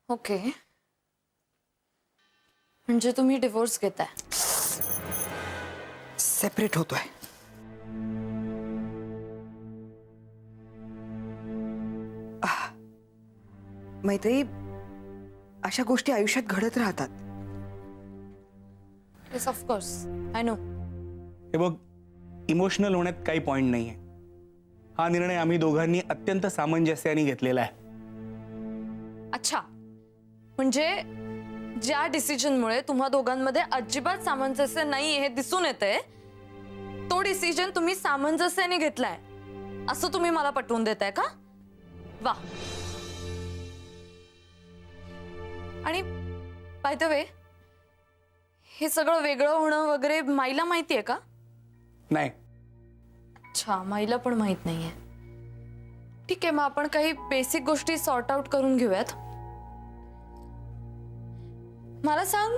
Okay, म्हणजे तुम्ही divorce घेताय? सेपरेट होतोय. मैत्री, अशा गोष्टी आयुष्यात घडत राहतात. Yes of course, I know. हे बघ, इमोशनल होण्यात काही पॉइंट नाहीये. हा निर्णय आम्ही दोघांनी अत्यंत सामंजस्याने घेतलेला आहे. अच्छा, म्हणजे ज्या डिसिजनमुळे तुम्हा दोघांमध्ये अजिबात सामंजस्य नाही हे दिसून येतंय, तो डिसिजन तुम्ही सामंजस्याने घेतलाय असं तुम्ही मला पटवून देताय का? वा. आणि बाय द वे, हे सगळं वेगळं होणं वगैरे माईला माहितीये का? नाही. अच्छा, माईला पण माहित नाहीये. ठीक आहे, मग आपण काही बेसिक गोष्टी सॉर्ट आउट करून घेऊयात. मला सांग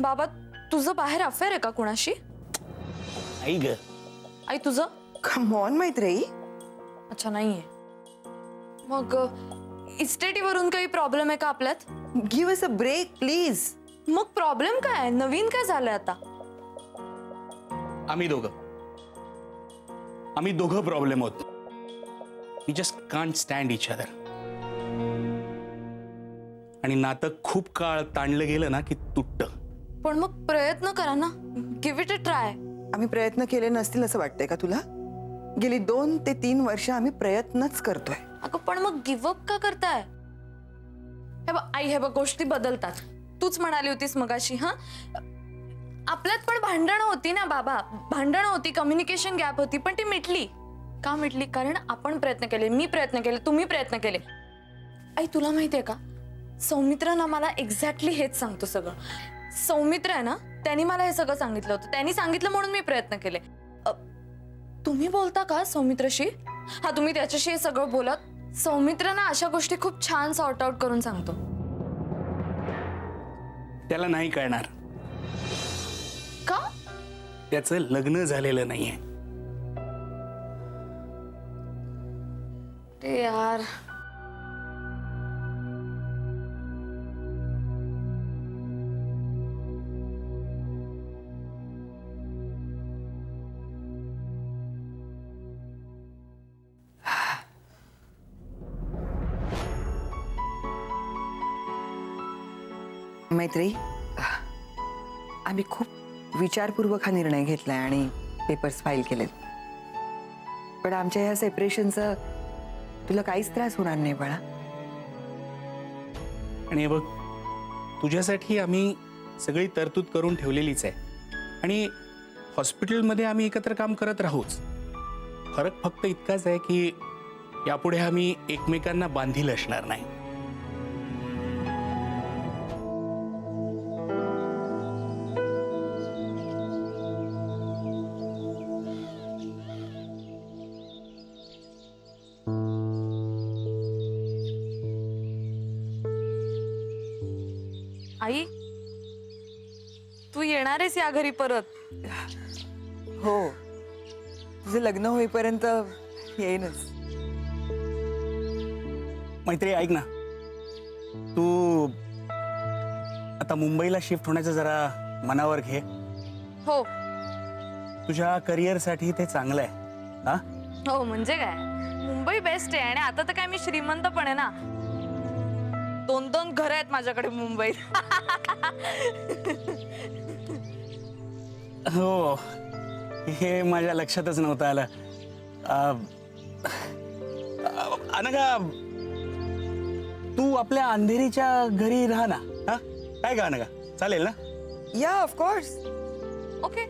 बाबा, तुझं बाहेर अफेअर आहे का कुणाशी? आई ग, आई तुझं? कम ऑन मैत्री. अच्छा, नाहीये. मग इस्टेटीवरून काही प्रॉब्लेम आहे का आपल्यात? Give us a break please. मग प्रॉब्लेम काय आहे? नवीन काय झालंय आता? आम्ही दोघं प्रॉब्लेम होत. We just can't stand each other. आणि नातं खूप काळ ताणलं गेलं ना की तुटतं. पण मग प्रयत्न करा ना, गिव्ह इट अ ट्राय. आम्ही प्रयत्न केले नसतील असं वाटतंय का तुला? गेली 2 ते 3 वर्ष आम्ही प्रयत्नच करतोय. अगं पण मग गिव्ह अप का करताय? हे बघ आई, हे बघ, गोष्टी बदलतात. तूच म्हणाली होतीस मगाशी, हा आपल्यात पण भांडणं होती ना बाबा, भांडणं होती, कम्युनिकेशन गॅप होती, पण ती मिटली. का मिटली? कारण आपण प्रयत्न केले, मी प्रयत्न केले, तुम्ही प्रयत्न केले. आई तुला माहितीये का, सौमित्र ना मला एक्झॅक्टली हेच सांगतो सगळं. सौमित्र आहे ना, त्यांनी मला हे सगळं सांगितलं होतं. त्यांनी सांगितलं म्हणून मी प्रयत्न केले. तुम्ही बोलता का सौमित्रशी? हा, तुम्ही त्याच्याशी हे सगळं बोलत. सौमित्र ना अशा गोष्टी खूप छान सॉर्ट आउट करून सांगतो. त्याला नाही कळणार. का? त्याचं लग्न झालेलं नाहीये. ते यार, मैत्री, आम्ही खूप विचारपूर्वक हा निर्णय घेतलाय आणि पेपर्स फाईल केलेत. पण आमच्या ह्या सेपरेशनचा तुला काहीच त्रास होणार नाही बाळा. आणि हे बघ, तुझ्यासाठी आम्ही सगळी तरतूद करून ठेवलेलीच आहे. आणि हॉस्पिटलमध्ये आम्ही एकत्र काम करत राहूच. फरक फक्त इतकाच आहे की यापुढे आम्ही एकमेकांना बांधील असणार नाही. आई तू येणार आहेस या घरी परत? हो, तुझं लग्न होईपर्यंत येईनच. मैत्री ऐक ना, तू आता मुंबईला शिफ्ट होण्याचं जरा मनावर घे. हो तुझ्या करिअरसाठी ते चांगलं आहे. हा, हो, म्हणजे काय, मुंबई बेस्ट आहे. आणि आता तर काय मी श्रीमंत पण आहे ना. 2-2 घर आहेत माझ्याकडे मुंबईत. हो, हे माझ्या लक्षातच नव्हतं आलं. अनघा, तू आपल्या अंधेरीच्या घरी राहा ना. हा, काय का अनघा, चालेल ना? या ऑफकोर्स. ओके.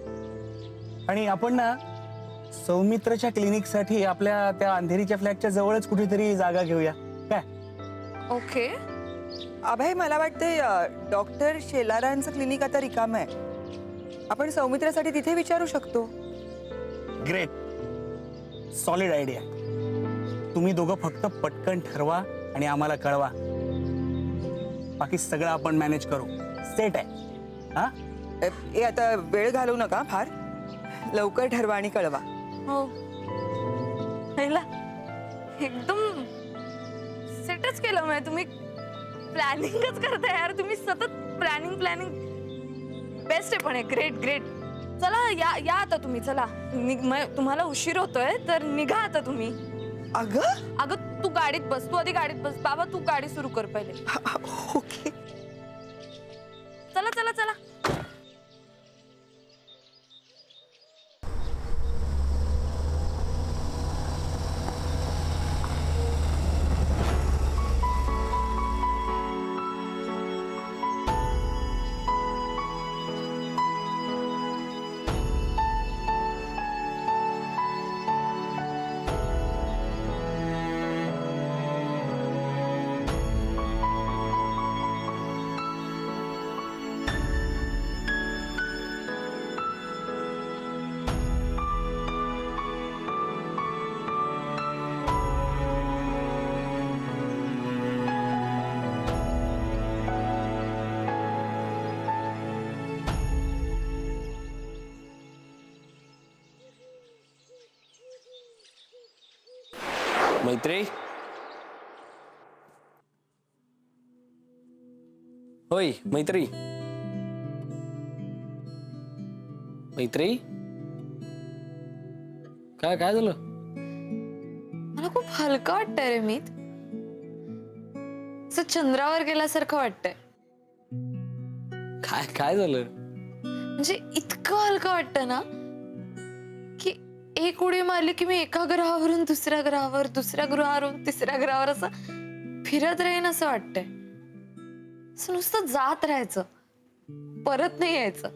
आणि आपण ना सौमित्रच्या क्लिनिकसाठी आपल्या त्या अंधेरीच्या फ्लॅटच्या जवळच कुठेतरी जागा घेऊया काय? ओके. अभय, मला वाटतंय डॉक्टर शेलारांचं क्लिनिक आता रिकाम आहे. आपण सौमित्रासाठी तिथे विचारू शकतो. Great, solid idea. तुम्ही दोघं फक्त पटकन ठरवा आणि आम्हाला कळवा. बाकी सगळं आपण मॅनेज करू. सेट आहे. हा, ए आता वेळ घालवू नका फार. लवकर ठरवा आणि कळवा. हो, एकदम सेटच केलं. तुम्ही प्लॅनिंगच करताय यार तुम्ही, सतत प्लॅनिंग. बेस्ट आहे पण आहे, ग्रेट ग्रेट. चला या आता तुम्ही, चला तुम्हाला उशीर होतोय तर निघा आता तुम्ही. अगं तू गाडीत बस, तू आधी गाडीत बस. बाबा तू गाडी सुरू कर पहिले. ओके. चला चला चला. मैत्री, होय मैत्री. मैत्री, काय काय झालं? मला खूप हलका वाटतंय रे मीत, असं चंद्रावर गेल्यासारखं वाटतंय. काय काय झालं? म्हणजे इतकं हलकं वाटतं ना की एक उडी मारली की मी एका ग्रहावरून दुसऱ्या ग्रहावर, दुसऱ्या ग्रहावरून तिसऱ्या ग्रहावर असं फिरत राहीन असं वाटतंय. असं नुसतं जात राहायचं, परत नाही यायचं.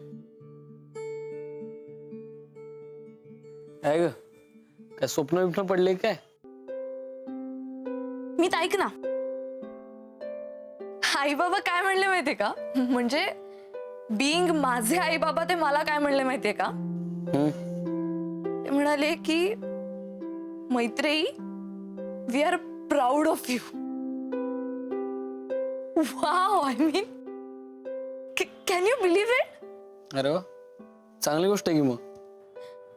काय ग, काय स्वप्न बिप्न पडले काय? मी ऐक ना, आई बाबा काय म्हणले माहितीये का, म्हणजे बिंग माझे आई बाबा ते मला काय म्हणले माहितीये का, ते म्हणाले की Maitreyi, we are proud of you. Wow, I mean, can you believe it? अरे वा, चांगली गोष्ट आहे की मग.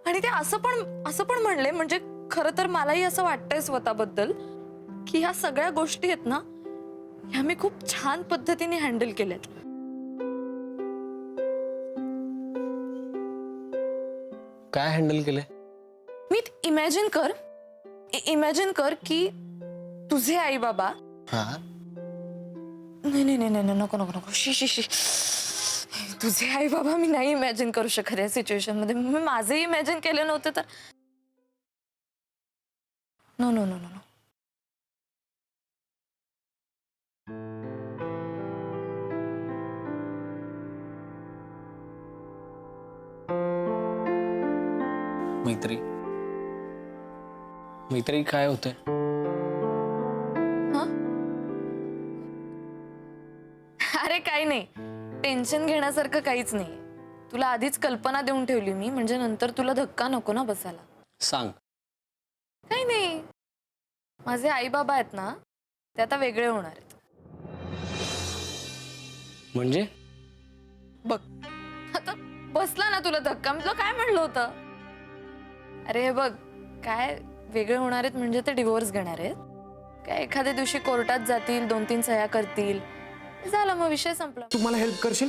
आणि ते असं पण म्हणले, म्हणजे खरं तर मलाही असं वाटतंय स्वतःबद्दल की ह्या सगळ्या गोष्टी आहेत ना, ह्या मी खूप छान पद्धतीने हँडल केल्यात. काय हँडल केलंय? मी इमॅजिन कर की तुझे आई बाबा, हा, नाही नको शी. तुझे आई बाबा मी नाही इमॅजिन करू शकत या सिच्युएशन मध्ये. मी माझे इमॅजिन केले नव्हते तर नो. मैत्री काय होतंय? अरे काही नाही, टेन्शन घेण्यासारखं काहीच नाही. तुला आधीच कल्पना देऊन ठेवली मी, म्हणजे नंतर तुला धक्का नको ना बसायला. सांग. काही नाही, माझे आई बाबा आहेत ना, ते आता वेगळे होणार आहेत. म्हणजे? बघ, आता बसला ना तुला धक्का. मी तुला काय म्हणलं होतं? अरे हे बघ, काय वेगळे होणार आहेत म्हणजे ते डिवोर्स घेणार आहेत. काय एखाद्या दिवशी कोर्टात जातील, 2-3 सह्या करतील, झालं, मग विषय संपला. तू मला हेल्प करशील?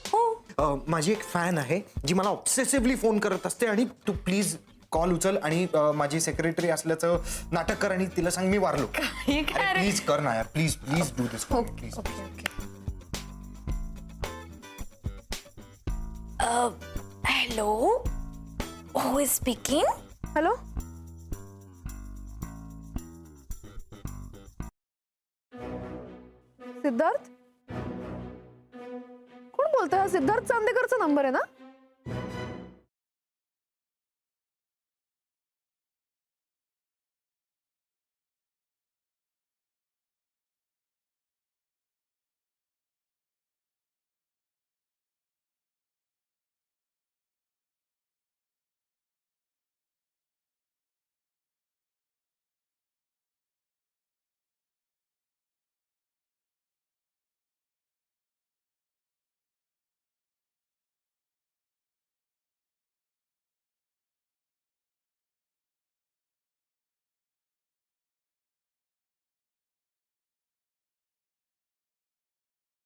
हो. माझी एक फॅन आहे जी मला ऑब्सेसिव्हली फोन करत असते, आणि तू प्लीज कॉल उचल आणि माझी सेक्रेटरी असल्याचं नाटक कर आणि तिला सांग मी वारलो. प्लीज कर ना यार, please do this. Please. Hello, who is speaking? Hello, Siddharth? कोण बोलतोय? हा सिद्धार्थ चांदेकरचा नंबर आहे ना?